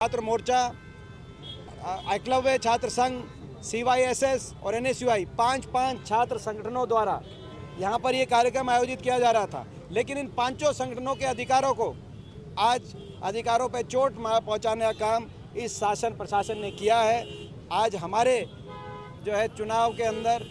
छात्र मोर्चा, एकलव्य छात्र संघ, CYSS और NSUI 5 छात्र संगठनों द्वारा यहाँ पर ये कार्यक्रम आयोजित किया जा रहा था। लेकिन इन पांचों संगठनों के अधिकारों को आज अधिकारों पर चोट पहुँचाने का काम इस शासन प्रशासन ने किया है। आज हमारे जो है चुनाव के अंदर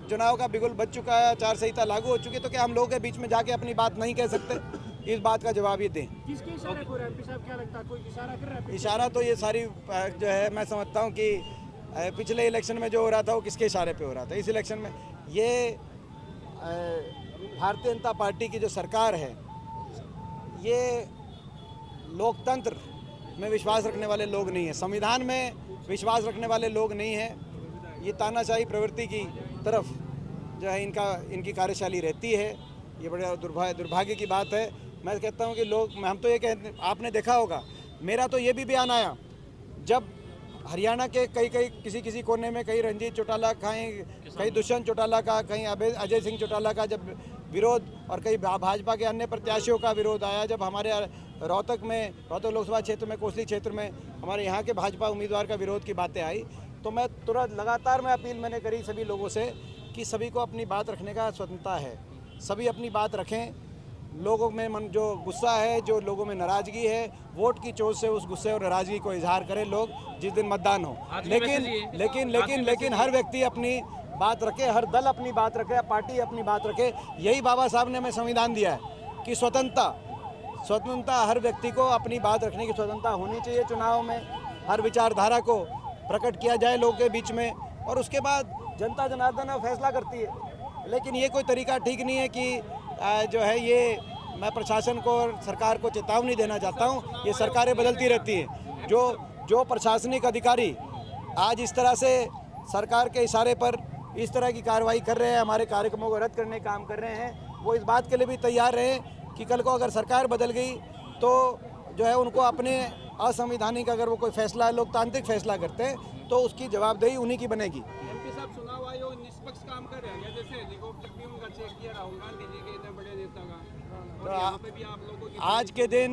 चुनाव का बिगुल बज चुका है, आचार संहिता लागू हो चुकी है, तो क्या हम लोगों के बीच में जाके अपनी बात नहीं कह सकते? इस बात का जवाब ये दें। किसके इशारे हो रहा है? साहब क्या लगता है, कोई इशारा कर रहा है? इशारा तो ये सारी जो है मैं समझता हूँ कि पिछले इलेक्शन में जो हो रहा था वो किसके इशारे पे हो रहा था। इस इलेक्शन में ये भारतीय जनता पार्टी की जो सरकार है, ये लोकतंत्र में विश्वास रखने वाले लोग नहीं हैं, संविधान में विश्वास रखने वाले लोग नहीं हैं। ये तानाशाही प्रवृत्ति की तरफ जो है इनकी कार्यशैली रहती है। ये बड़ा दुर्भाग्य की बात है। मैं कहता हूँ कि हम तो ये कहते, आपने देखा होगा, मेरा तो ये भी बयान आया जब हरियाणा के कई किसी कोने में कहीं रंजीत चौटाला कहीं दुष्यंत चौटाला का, कहीं अजय सिंह चौटाला का जब विरोध और कई भाजपा के अन्य प्रत्याशियों का विरोध आया, जब हमारे रोहतक लोकसभा क्षेत्र में, कोसली क्षेत्र में हमारे यहाँ के भाजपा उम्मीदवार का विरोध की बातें आई, तो मैं तुरंत लगातार अपील मैंने करी सभी लोगों से कि सभी को अपनी बात रखने का स्वतंत्रता है, सभी अपनी बात रखें। लोगों में जो गुस्सा है, जो लोगों में नाराज़गी है, वोट की चोट से उस गुस्से और नाराज़गी को इजहार करें लोग जिस दिन मतदान हो। लेकिन हर व्यक्ति अपनी बात रखे, हर दल अपनी बात रखे, पार्टी अपनी बात रखे। यही बाबा साहब ने हमें संविधान दिया है कि स्वतंत्रता हर व्यक्ति को अपनी बात रखने की स्वतंत्रता होनी चाहिए। चुनाव में हर विचारधारा को प्रकट किया जाए लोगों के बीच में, और उसके बाद जनता जनार्दन फैसला करती है। लेकिन ये कोई तरीका ठीक नहीं है कि जो है ये मैं प्रशासन को और सरकार को चेतावनी देना चाहता हूँ। ये सरकारें बदलती रहती हैं। जो प्रशासनिक अधिकारी आज इस तरह से सरकार के इशारे पर इस तरह की कार्रवाई कर रहे हैं, हमारे कार्यक्रमों को रद्द करने का काम कर रहे हैं, वो इस बात के लिए भी तैयार रहें कि कल को अगर सरकार बदल गई तो जो है उनको अपने असंवैधानिक अगर वो कोई फैसला, लोकतांत्रिक फैसला करते हैं तो उसकी जवाबदेही उन्हीं की बनेगी। MP साहब, चुनाव आयोग निष्पक्ष काम कर रहे हैं, जैसे हेलीकॉप्टर भी उनका चेक किया राहुल गांधी जी के इतने बड़े नेता का, और यहाँ पे भी आप लोगों की आज के दिन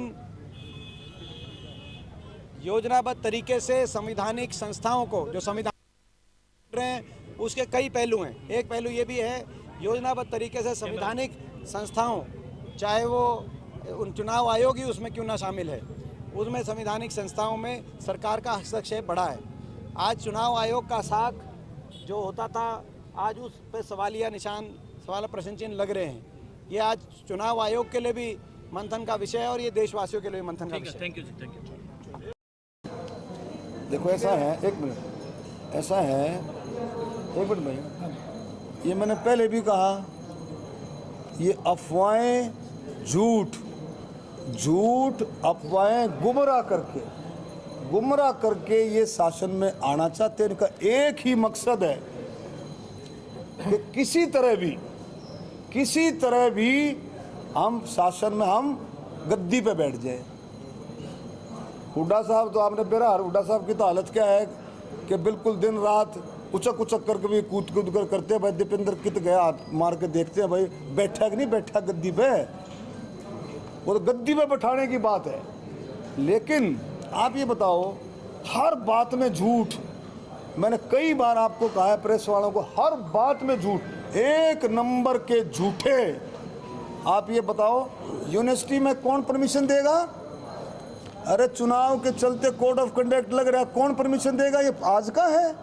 योजनाबद्ध तरीके से संवैधानिक संस्थाओं को जो संविधान रहे हैं उसके कई पहलू हैं। एक पहलू ये भी है, योजनाबद्ध तरीके से संवैधानिक संस्थाओं, चाहे वो उन चुनाव आयोग ही उसमें क्यों ना शामिल है, उसमें संवैधानिक संस्थाओं में सरकार का हस्तक्षेप बढ़ा है। आज चुनाव आयोग का साख जो होता था, आज उस पर सवालिया प्रश्न चिन्ह लग रहे हैं। ये आज चुनाव आयोग के लिए भी मंथन का विषय है और ये देशवासियों के लिए मंथन का विषय। Thank you. देखो ऐसा है, एक मिनट, ऐसा है, एक मिनट भाई, ये मैंने पहले भी कहा, ये अफवाहें, झूठ अफवाहें गुमराह करके ये शासन में आना चाहते हैं। इनका एक ही मकसद है कि किसी तरह भी हम शासन में हम गद्दी पे बैठ जाए। हुड्डा साहब तो आपने बेरहर, हुड्डा साहब की तो हालत क्या है कि बिल्कुल दिन रात उचक करके भी कूद कर करते हैं। भाई दीपेंद्र कित गया, हाथ मार के देखते हैं भाई बैठा कि नहीं बैठा गद्दी पे, वो तो गद्दी पे बैठाने की बात है। लेकिन आप ये बताओ, हर बात में झूठ, मैंने कई बार आपको कहा है प्रेस वालों को, हर बात में झूठ, एक नंबर के झूठे। आप ये बताओ, यूनिवर्सिटी में कौन परमिशन देगा? अरे चुनाव के चलते कोड ऑफ कंडक्ट लग रहा है, कौन परमिशन देगा? ये आज का है,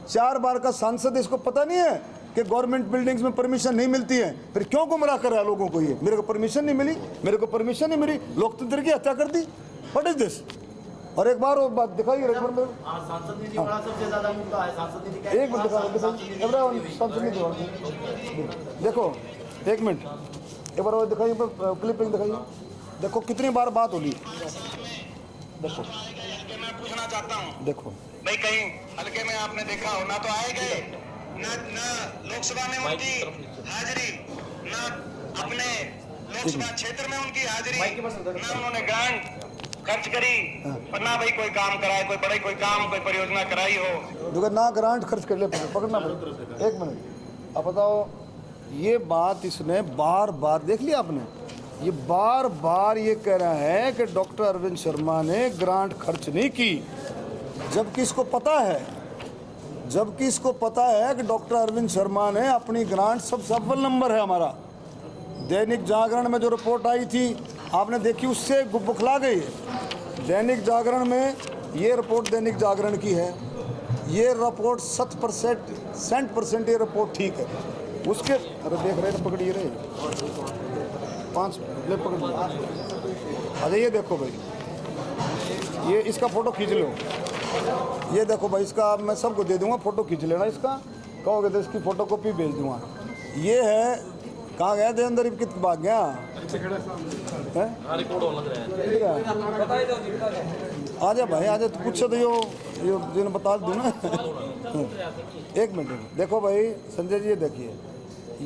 4 बार का सांसद, इसको पता नहीं है कि गवर्नमेंट बिल्डिंग्स में परमिशन नहीं मिलती है, फिर क्यों गुमराह कर रहा है लोगों को? ये मेरे को परमिशन नहीं मिली, लोकतंत्र की हत्या कर दी। What is this? और एक बार वो बात दिखाइए, एक मिनट देखो, एक मिनट, एक बार वो दिखाइए, क्लिपिंग दिखाइए। देखो कितनी बार बात होगी, देखो मैं पूछना चाहता हूँ, देखो भाई कहीं हल्के में आपने देखा हो ना, तो आए गए न लोकसभा में उनकी हाजिरी, न अपने लोकसभा क्षेत्र में उनकी हाजिरी, न उन्होंने ग्रांट खर्च करी, और ना भाई कोई काम कराए, कोई काम कोई परियोजना कराई हो। देखो ना ग्रांट खर्च कर ले, पकड़ना पड़ेगा। एक मिनट, अब बताओ, ये बात इसने बार बार देख लिया आपने, ये बार बार ये कह रहा है कि डॉक्टर अरविंद शर्मा ने ग्रांट खर्च नहीं की, जबकि इसको पता है कि डॉक्टर अरविंद शर्मा ने अपनी ग्रांट सबसे अव्वल नंबर है हमारा। दैनिक जागरण में जो रिपोर्ट आई थी आपने देखी, उससे बुखला गई है। दैनिक जागरण में ये रिपोर्ट दैनिक जागरण की है, ये रिपोर्ट 100% ये रिपोर्ट ठीक है। उसके अरे देख रहे हैं, पकड़िए रहे 5 ले पकड़। अरे ये देखो भाई, ये इसका फ़ोटो खींच लो। ये देखो भाई, इसका मैं सबको दे दूंगा, फ़ोटो खींच लेना इसका, कहोगे तो इसकी फ़ोटो कॉपी भेज दूंगा। ये है, कहाँ गया देवेंद्र, कित भाग गया है? आजा भाई आजा, तो पूछो तो यो बता दूँ ना। एक मिनट देखो भाई संजय जी, ये देखिए,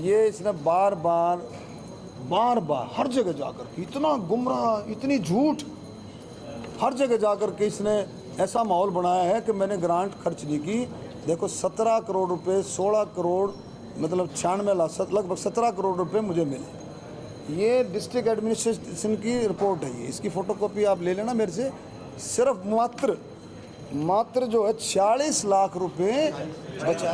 ये इसने बार बार हर जगह जाकर इतना गुमराह, इतनी झूठ, हर जगह जाकर के इसने ऐसा माहौल बनाया है कि मैंने ग्रांट खर्च नहीं की। देखो 17 करोड़ रुपए, 16 करोड़ मतलब 96 लाख, लगभग 17 करोड़ रुपए मुझे मिले। ये डिस्ट्रिक्ट एडमिनिस्ट्रेशन की रिपोर्ट है, ये इसकी फ़ोटोकॉपी आप ले लेना मेरे से। सिर्फ मात्र जो है 46 लाख रुपए बचा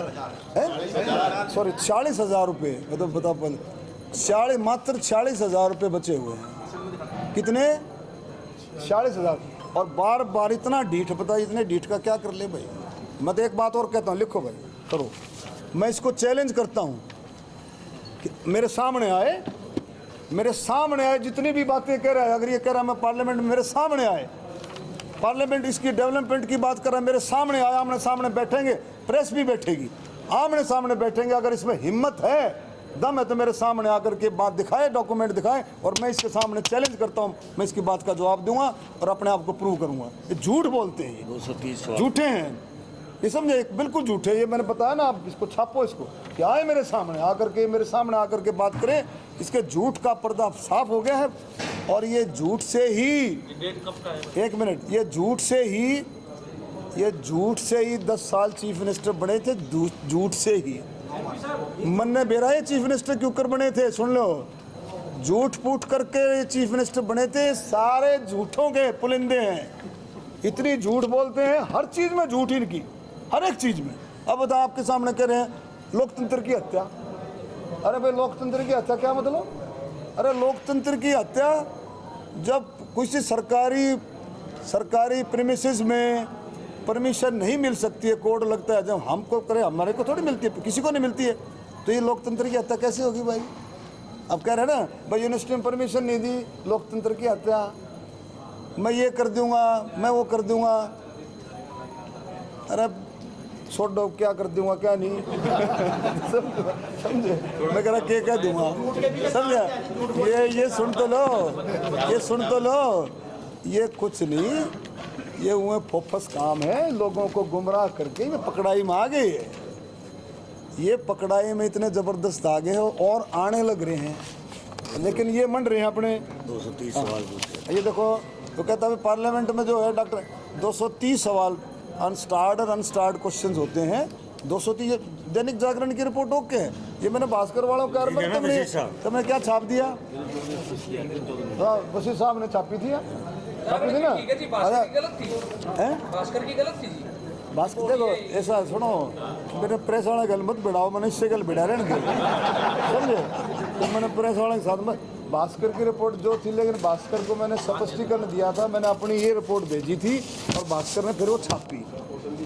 है, सॉरी 40,000 रुपये, मतलब बता पहले मात्र 40,000 रुपये बचे हुए हैं। कितने? 40,000। और बार बार इतना ढीठ, पता है इतने ढीठ का क्या कर ले भाई। मैं तो एक बात और कहता हूँ, लिखो भाई, करो। मैं इसको चैलेंज करता हूँ कि मेरे सामने आए जितनी भी बातें कह रहा है, अगर ये कह रहा है मैं पार्लियामेंट में, मेरे सामने आए, पार्लियामेंट इसकी डेवलपमेंट की बात कर रहा है, मेरे सामने आया, आमने सामने बैठेंगे, प्रेस भी बैठेगी, आमने सामने बैठेंगे। अगर इसमें हिम्मत है, दम है, तो मेरे सामने आकर के बात दिखाए, डॉक्यूमेंट दिखाए, और मैं इसके सामने चैलेंज करता हूं, मैं इसकी बात का जवाब दूंगा और अपने आप को प्रूव करूंगा। ये झूठ बोलते हैं, ये 230 झूठे हैं, ये समझे, बिल्कुल झूठे। ये मैंने बताया ना, आप इसको छापो, इसको क्या है मेरे सामने आकर के बात करें। इसके झूठ का पर्दा साफ हो गया है। और ये झूठ से ही, एक मिनट, ये झूठ से ही 10 साल चीफ मिनिस्टर बने थे, झूठ से ही। मन्ने बेरा ये चीफ मिनिस्टर क्यों कर बने थे, सुन लो, झूठ फूट करके ये चीफ मिनिस्टर बने थे। सारे झूठों के पुलिंदे हैं, इतनी झूठ बोलते हैं, हर चीज में झूठ इनकी, हर एक चीज में। अब बताओ, आपके सामने कह रहे हैं लोकतंत्र की हत्या। अरे भाई, लोकतंत्र की हत्या क्या मतलब? अरे लोकतंत्र की हत्या जब किसी सरकारी प्रीमिसेस में परमिशन नहीं मिल सकती है, कोड लगता है, जब हमको करे, हमारे को थोड़ी मिलती है, किसी को नहीं मिलती है, तो ये लोकतंत्र की हत्या कैसे होगी भाई? अब कह रहे हैं ना भाई, यूनिवर्सिटी में परमिशन नहीं दी, लोकतंत्र की हत्या, मैं ये कर दूंगा, मैं वो कर दूंगा। अरे छोड़ दो, क्या कर दूंगा क्या नहीं। समझे, मैं कह रहा क्या कह दूंगा, समझा? ये सुन तो लो, ये कुछ नहीं, ये हुए फोफस काम है, लोगों को गुमराह करके ये पकड़ाई में आ गए है। ये पकड़ाई में इतने ज़बरदस्त आ गए हैं और आने लग रहे हैं, लेकिन ये मंड रहे हैं अपने 230 सवाल पूछे। ये देखो, तो कहता है पार्लियामेंट में जो है डॉक्टर 230 सवाल अनस्टार्ड क्वेश्चंस होते हैं। 230 दैनिक जागरण की रिपोर्ट ओके है। ये मैंने भास्कर वालों का तुमने क्या छाप दिया? हाँ, वसीर साहब ने छापी थी ना। भास्कर की गलत थी। भास्कर देखो, ऐसा सुनो, मेरे प्रेस वाले गल मत बिड़ाओ, मैंने इससे गल बिड़ा रहने दे, समझे? तो मैंने प्रेस वाले के साथ में भास्कर की रिपोर्ट जो थी, लेकिन भास्कर को मैंने स्पष्टीकरण दिया था, मैंने अपनी ये रिपोर्ट भेजी थी और भास्कर ने फिर वो छापी।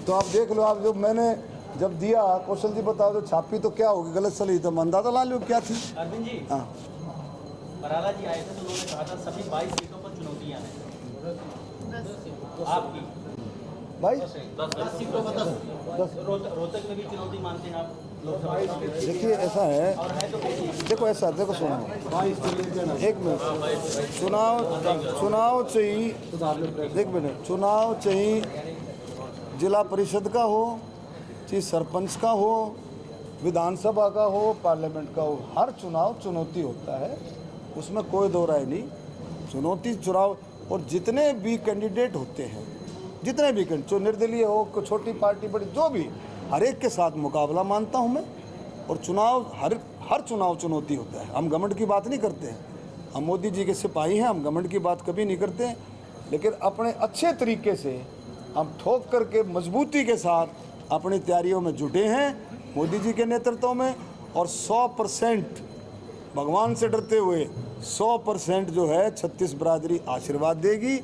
तो आप देख लो, आप जो मैंने जब दिया, कौशल जी बताओ, जो छापी तो क्या होगी, गलत सली तो अंदाजा ला लो क्या थी। अरविंद जी, हाँ, बराला जी आए थे तो उन्होंने कहा था सभी 22 सीटों पर चुनौतियां हैं। तो आपकी भाई 10 सीटों पर 10 रोहतक में भी चुनौती मानते हैं आप? देखिए ऐसा है, देखो ऐसा, देखो सुनो, एक मिनट, चुनाव चाहिए, एक मिनट, चुनाव चाहिए जिला परिषद का हो, चाहे सरपंच का हो, विधानसभा का हो, पार्लियामेंट का हो, हर चुनाव चुनौती होता है, उसमें कोई दो राय नहीं। चुनौती चुनाव, और जितने भी कैंडिडेट होते हैं, जितने भी जो निर्दलीय हो, छोटी पार्टी, बड़ी, जो भी, हर एक के साथ मुकाबला मानता हूं मैं। और चुनाव, हर चुनाव चुनौती होता है। हम गवर्नमेंट की बात नहीं करते हैं, हम मोदी जी के सिपाही हैं, हम घमंड की बात कभी नहीं करते, लेकिन अपने अच्छे तरीके से हम ठोक करके मजबूती के साथ अपनी तैयारियों में जुटे हैं मोदी जी के नेतृत्व में। और 100% भगवान से डरते हुए 100% जो है छत्तीस बरादरी आशीर्वाद देगी,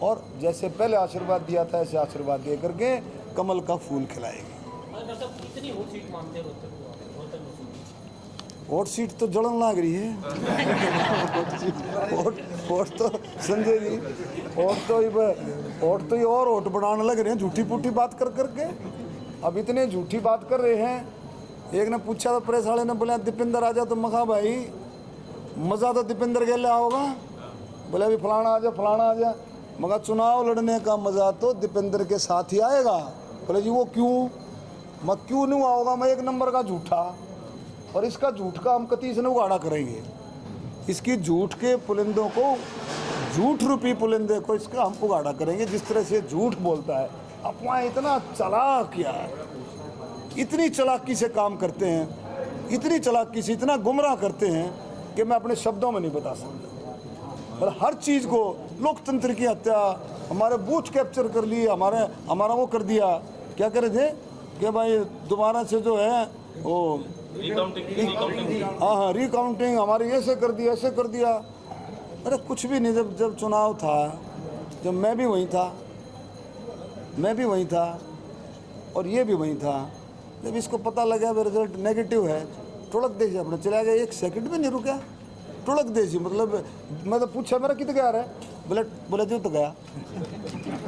और जैसे पहले आशीर्वाद दिया था ऐसे आशीर्वाद दे करके कमल का फूल खिलाएगी। कितनी वोट सीट मानते हो वोट सीट तो जलन लग रही है। वोट तो संजय जी, वोट तो ये और वोट बनाने लग रहे हैं झूठी पूठी बात कर करके। अब इतने झूठी बात कर रहे हैं। एक ने पूछा तो प्रेस वाले ने बोला दीपेंद्र आ जा, तो मखा भाई मज़ा तो दीपेंद्र के लिए होगा। बोले अभी फलाना आ जा फलाना आ जा। मगर चुनाव लड़ने का मज़ा तो दीपेंद्र के साथ ही आएगा। बोले जी वो क्यों? मैं क्यों नहीं आओगा, मैं एक नंबर का झूठा, और इसका झूठ का हम कतीस ने उगाड़ा करेंगे। इसकी झूठ के पुलिंदों को, झूठ रूपी पुलिंदे को इसका हम उगाड़ा करेंगे। जिस तरह से झूठ बोलता है, अफवाह इतना चालाक यार, इतनी चालाकी से काम करते हैं, इतनी चालाकी से इतना गुमराह करते हैं कि मैं अपने शब्दों में नहीं बता सकता। और हर चीज़ को लोकतंत्र की हत्या, हमारे बूथ कैप्चर कर लिए, हमारा वो कर दिया, क्या करे थे कि भाई दोबारा से जो है वो हाँ रिकाउंटिंग हमारी ऐसे कर दिया ऐसे कर दिया। अरे कुछ भी नहीं। जब चुनाव था, जब मैं भी वहीं था और ये भी वहीं था, जब इसको पता लगा रिजल्ट नेगेटिव है, टुड़क देसी अपने चला गया, एक सेकंड भी नहीं रुका। टुड़क देसी मतलब मैं तो पूछा मेरा कित गया है, बोले जो तो गया,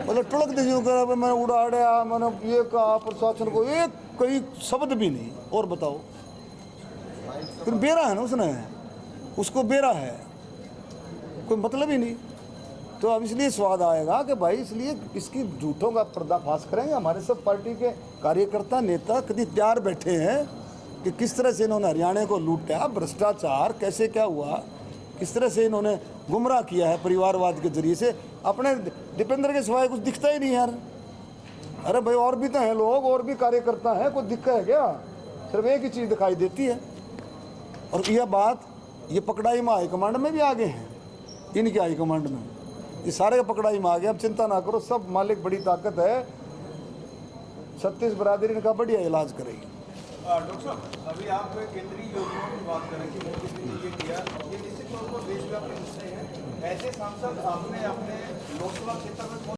बोले टुड़क देसी मैंने उड़ाया, मैंने ये कहा प्रशासन को, एक कई शब्द भी नहीं। और बताओ, फिर बेरा है ना उसको बेरा है, कोई मतलब ही नहीं। तो अब इसलिए स्वाद आएगा कि भाई इसलिए इसकी झूठों का पर्दाफाश करेंगे। हमारे सब पार्टी के कार्यकर्ता नेता कभी तैयार बैठे हैं कि किस तरह से इन्होंने हरियाणा को लूटा, भ्रष्टाचार कैसे क्या हुआ, किस तरह से इन्होंने गुमराह किया है परिवारवाद के जरिए से। अपने दीपेंद्र के सिवाय कुछ दिखता ही नहीं यार। अरे भाई और भी तो हैं लोग, और भी कार्यकर्ता हैं, कुछ दिक्कत है क्या? सिर्फ एक ही चीज़ दिखाई देती है। और यह बात ये पकड़ाई में हाईकमांड में भी आगे हैं, इनके हाईकमांड में ये सारे पकड़ाई में आ गए। अब चिंता ना करो, सब मालिक बड़ी ताकत है, छत्तीस बरादरी इनका बढ़िया इलाज करेगी। डॉक्टर साहब, अभी आप केंद्रीय योजनाओं की बात करें कि मोदी जी ने ये किया, ये निश्चित तौर पर देशव्यापी मुद्दे हैं। ऐसे सांसद आपने अपने लोकसभा क्षेत्र में